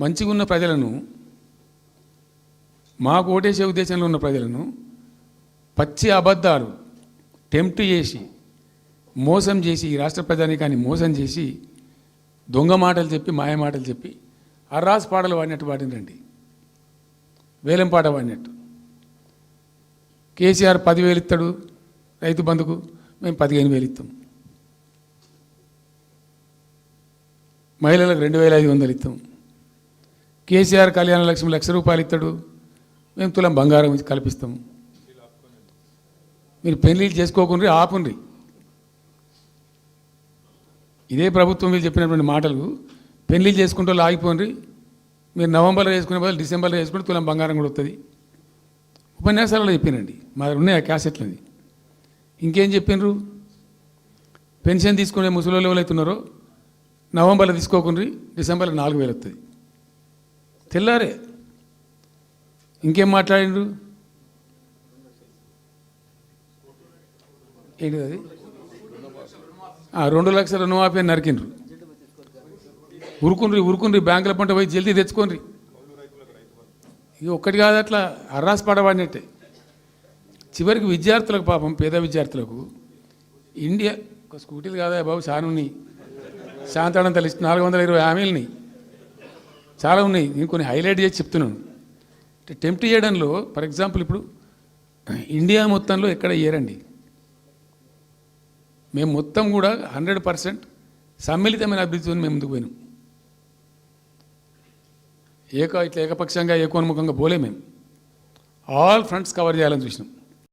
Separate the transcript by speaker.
Speaker 1: మంచిగా ఉన్న ప్రజలను, మాకు ఓటేసే ఉద్దేశంలో ఉన్న ప్రజలను పచ్చి అబద్ధాలు టెంప్ట్ చేసి మోసం చేసి ఈ రాష్ట్ర ప్రజానీకాన్ని మోసం చేసి దొంగ మాటలు చెప్పి మాయ మాటలు చెప్పి అర్రాస్ పాటలు వాడినట్టు వాడినండి. వేలం పాట వాడినట్టు. కేసీఆర్ 10,000 ఇస్తాడు రైతు బంధుకు, మేము 15,000 ఇస్తాం. మహిళలకు 2,500 ఇస్తాం. కేసీఆర్ కళ్యాణ లక్ష్మి ₹1,00,000 ఇస్తాడు, మేము తులం బంగారం కల్పిస్తాం. మీరు పెళ్లిళ్ళు చేసుకోకుండా ఆపుండ్రి. ఇదే ప్రభుత్వం మీరు చెప్పినటువంటి మాటలు పెళ్లిళ్ళు చేసుకుంటూ ఆగిపోండి. మీరు నవంబర్లో చేసుకునే బదులు డిసెంబర్లో చేసుకుంటే తులం బంగారం కూడా వస్తుంది. ఉపన్యాసాలలో చెప్పినండి, మా దగ్గర ఉన్నాయి ఆ క్యాసెట్లని. ఇంకేం చెప్పినారు? పెన్షన్ తీసుకునే ముసలి ఎవరైతే ఉన్నారో నవంబర్లో తీసుకోకుండా డిసెంబర్లో 4,000 వస్తుంది. తెల్లారే ఇంకేం మాట్లాడిండ్రు? ఏంటిది అది? 2 లక్షల రుణమాఫీ అని నరికిండ్రు. ఉరుకుండ్రి బ్యాంకుల పంట పోయి జల్దీ తెచ్చుకోండి. ఇక ఒక్కటి కాదు, అట్లా అర్రాస్ పడవాడినట్టే. చివరికి విద్యార్థులకు, పాపం పేద విద్యార్థులకు ఇండియా ఒక స్కూటీలు కాదా బాబు, చాలా ఉన్నాయి. శాంతాడంత లిస్ట్ 420 హామీలని చాలా ఉన్నాయి. నేను కొన్ని హైలైట్ చేసి చెప్తున్నాను. టెంప్ట్ చేయడంలో ఫర్ ఎగ్జాంపుల్ ఇప్పుడు ఇండియా మొత్తంలో ఎక్కడ ఇయ్యరండి. మేము మొత్తం కూడా 100% సమ్మిళితమైన అభివృద్ధితో మేము ముందుకు పోయినాం. ఇట్లా ఏకపక్షంగా ఏకోన్ముఖంగా పోలే. మేము ఆల్ ఫ్రంట్స్ కవర్ చేయాలని చూసినాం.